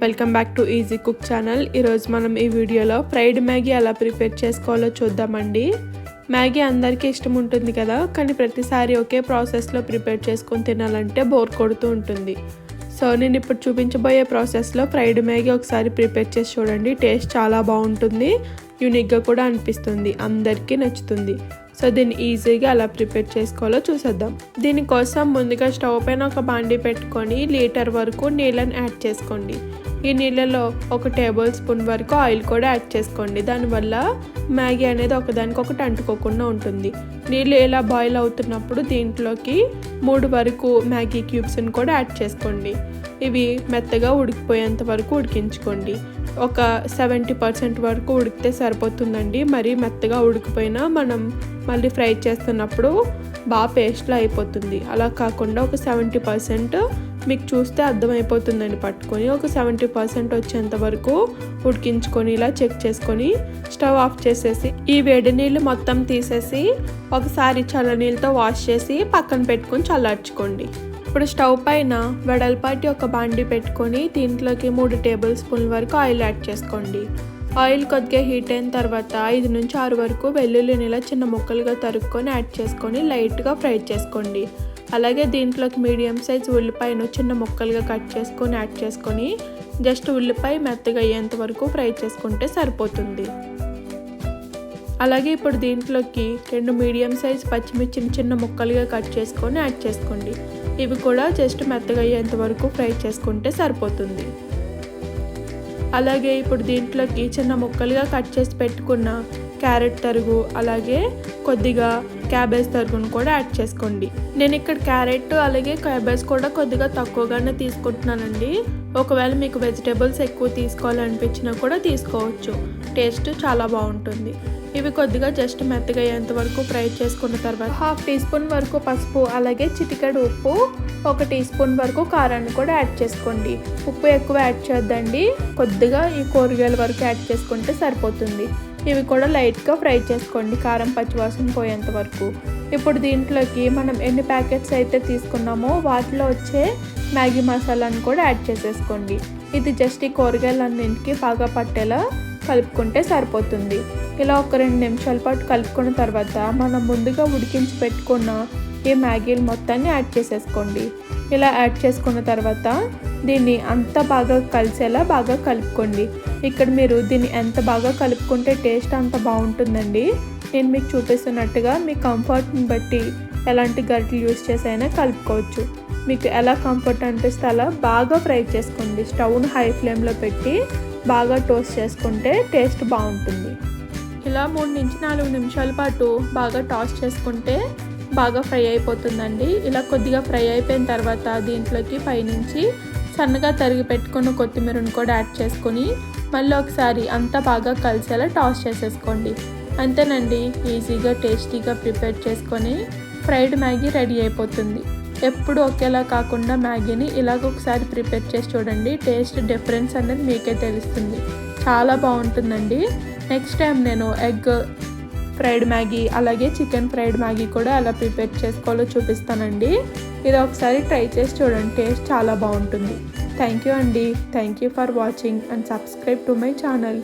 Welcome back to easy cook channel. ఈరోజు మనం ఈ వీడియోలో ఫ్రైడ్ మ్యాగీ ఎలా ప్రిపేర్ చేసుకోవాలో చూద్దామండి. మ్యాగీ అందరికీ ఇష్టం ఉంటుంది కదా, కానీ ప్రతిసారి ఒకే ప్రాసెస్లో ప్రిపేర్ చేసుకొని తినాలంటే బోర్ కొడుతూ ఉంటుంది. సో నేను ఇప్పుడు చూపించబోయే ప్రాసెస్లో ఫ్రైడ్ మ్యాగీ ఒకసారి ప్రిపేర్ చేసి చూడండి. టేస్ట్ చాలా బాగుంటుంది, యూనిక్గా కూడా అనిపిస్తుంది, అందరికీ నచ్చుతుంది. సో దీన్ని ఈజీగా ఎలా ప్రిపేర్ చేసుకోవాలో చూసేద్దాం. దీనికోసం ముందుగా స్టవ్ పైన ఒక బాండీ పెట్టుకొని లీటర్ వరకు నీళ్ళని యాడ్ చేసుకోండి. ఈ నీళ్ళలో 1 టేబుల్ స్పూన్ వరకు ఆయిల్ కూడా యాడ్ చేసుకోండి. దానివల్ల మ్యాగీ అనేది ఒకదానికొకటి అంటుకోకుండా ఉంటుంది. నీళ్ళు ఇలా బాయిల్ అవుతున్నప్పుడు దీంట్లోకి 3 వరకు మ్యాగీ క్యూబ్స్ని కూడా యాడ్ చేసుకోండి. ఇవి మెత్తగా ఉడికిపోయేంత వరకు ఉడికించుకోండి. ఒక 70% వరకు ఉడికితే సరిపోతుందండి. మరీ మెత్తగా ఉడికిపోయినా మనం మళ్ళీ ఫ్రై చేస్తున్నప్పుడు బాగా పేస్ట్లో అయిపోతుంది. అలా కాకుండా ఒక 70% మీకు చూస్తే అర్థమైపోతుందండి. పట్టుకొని ఒక 70% వచ్చేంత వరకు ఉడికించుకొని ఇలా చెక్ చేసుకొని స్టవ్ ఆఫ్ చేసేసి ఈ వేడి నీళ్ళు మొత్తం తీసేసి ఒకసారి చల్ల నీళ్ళతో వాష్ చేసి పక్కన పెట్టుకొని చల్లార్చుకోండి. ఇప్పుడు స్టవ్ పైన వెడల్పాటి ఒక బాండీ పెట్టుకొని దీంట్లోకి 3 టేబుల్ స్పూన్ల వరకు ఆయిల్ యాడ్ చేసుకోండి. ఆయిల్ కొద్దిగా హీట్ అయిన తర్వాత 5 నుంచి 6 వరకు వెల్లుల్లిని ఇలా చిన్న ముక్కలుగా తరుక్కొని యాడ్ చేసుకొని లైట్గా ఫ్రై చేసుకోండి. అలాగే దీంట్లోకి మీడియం సైజ్ ఉల్లిపాయను చిన్న ముక్కలుగా కట్ చేసుకొని యాడ్ చేసుకొని జస్ట్ ఉల్లిపాయ మెత్తగా అయ్యేంత వరకు ఫ్రై చేసుకుంటే సరిపోతుంది. అలాగే ఇప్పుడు దీంట్లోకి 2 మీడియం సైజ్ పచ్చిమిర్చిని చిన్న ముక్కలుగా కట్ చేసుకొని యాడ్ చేసుకోండి. ఇవి కూడా జస్ట్ మెత్తగా అయ్యేంత వరకు ఫ్రై చేసుకుంటే సరిపోతుంది. అలాగే ఇప్పుడు దీంట్లోకి చిన్న ముక్కలుగా కట్ చేసి పెట్టుకున్న క్యారెట్ తరుగు అలాగే కొద్దిగా క్యాబేజ్ తరుగును కూడా యాడ్ చేసుకోండి. నేను ఇక్కడ క్యారెట్ అలాగే క్యాబేజ్ కూడా కొద్దిగా తక్కువగానే తీసుకుంటున్నానండి. ఒకవేళ మీకు వెజిటేబుల్స్ ఎక్కువ తీసుకోవాలనిపించినా కూడా తీసుకోవచ్చు. టేస్ట్ చాలా బాగుంటుంది. ఇవి కొద్దిగా జస్ట్ మెత్తగా అయ్యేంత వరకు ఫ్రై చేసుకున్న తర్వాత 1/2 టీ స్పూన్ వరకు పసుపు అలాగే చిటికెడు ఉప్పు 1 టీ స్పూన్ వరకు కారాన్ని కూడా యాడ్ చేసుకోండి. ఉప్పు ఎక్కువ యాడ్ చేయొద్దండి, కొద్దిగా ఈ కూరగాయల వరకు యాడ్ చేసుకుంటే సరిపోతుంది. ఇవి కూడా లైట్గా ఫ్రై చేసుకోండి, కారం పచ్చివాసన పోయేంత వరకు. ఇప్పుడు దీంట్లోకి మనం ఎన్ని ప్యాకెట్స్ అయితే తీసుకున్నామో వాటిలో వచ్చే మ్యాగీ మసాలాను కూడా యాడ్ చేసేసుకోండి. ఇది జస్ట్ ఈ కూరగాయలన్నింటికి బాగా పట్టేలా కలుపుకుంటే సరిపోతుంది. ఇలా ఒక 2 నిమిషాల పాటు కలుపుకున్న తర్వాత మనం ముందుగా ఉడికించి పెట్టుకున్న ఈ మ్యాగీలు మొత్తాన్ని యాడ్ చేసేసుకోండి. ఇలా యాడ్ చేసుకున్న తర్వాత దీన్ని అంత బాగా కలిసేలా బాగా కలుపుకోండి. ఇక్కడ మీరు దీన్ని ఎంత బాగా కలుపుకుంటే టేస్ట్ అంత బాగుంటుందండి. నేను మీకు చూపిస్తున్నట్టుగా మీ కంఫర్ట్ని బట్టి ఎలాంటి గరిటెలు యూస్ చేసైనా కలుపుకోవచ్చు. మీకు ఎలా కంఫర్ట్ అనిపిస్తే అలా బాగా ఫ్రై చేసుకోండి. స్టవ్ను హై ఫ్లేమ్లో పెట్టి బాగా టోస్ట్ చేసుకుంటే టేస్ట్ బాగుంటుంది. ఇలా 3 నుంచి 4 నిమిషాల పాటు బాగా టాస్ట్ చేసుకుంటే బాగా ఫ్రై అయిపోతుందండి. ఇలా కొద్దిగా ఫ్రై అయిపోయిన తర్వాత దీంట్లోకి పైనుంచి సన్నగా తరిగి పెట్టుకున్న కొత్తిమీరను కూడా యాడ్ చేసుకొని మళ్ళీ ఒకసారి అంతా బాగా కలిసేలా టాస్ట్ చేసేసుకోండి. అంతేనండి, ఈజీగా టేస్టీగా ప్రిపేర్ చేసుకొని ఫ్రైడ్ మ్యాగీ రెడీ అయిపోతుంది. ఎప్పుడు ఒకేలా కాకుండా మ్యాగీని ఇలాగ ఒకసారి ప్రిపేర్ చేసి చూడండి. టేస్ట్ డిఫరెన్స్ అనేది మీకే తెలుస్తుంది, చాలా బాగుంటుందండి. నెక్స్ట్ టైం నేను ఎగ్ ఫ్రైడ్ మ్యాగీ అలాగే చికెన్ ఫ్రైడ్ మ్యాగీ కూడా ఎలా ప్రిపేర్ చేసుకోవాలో చూపిస్తానండి. ఇది ఒకసారి ట్రై చేసి చూడండి, టేస్ట్ చాలా బాగుంటుంది. థ్యాంక్ యూ అండి. Thank you for watching and subscribe to my channel.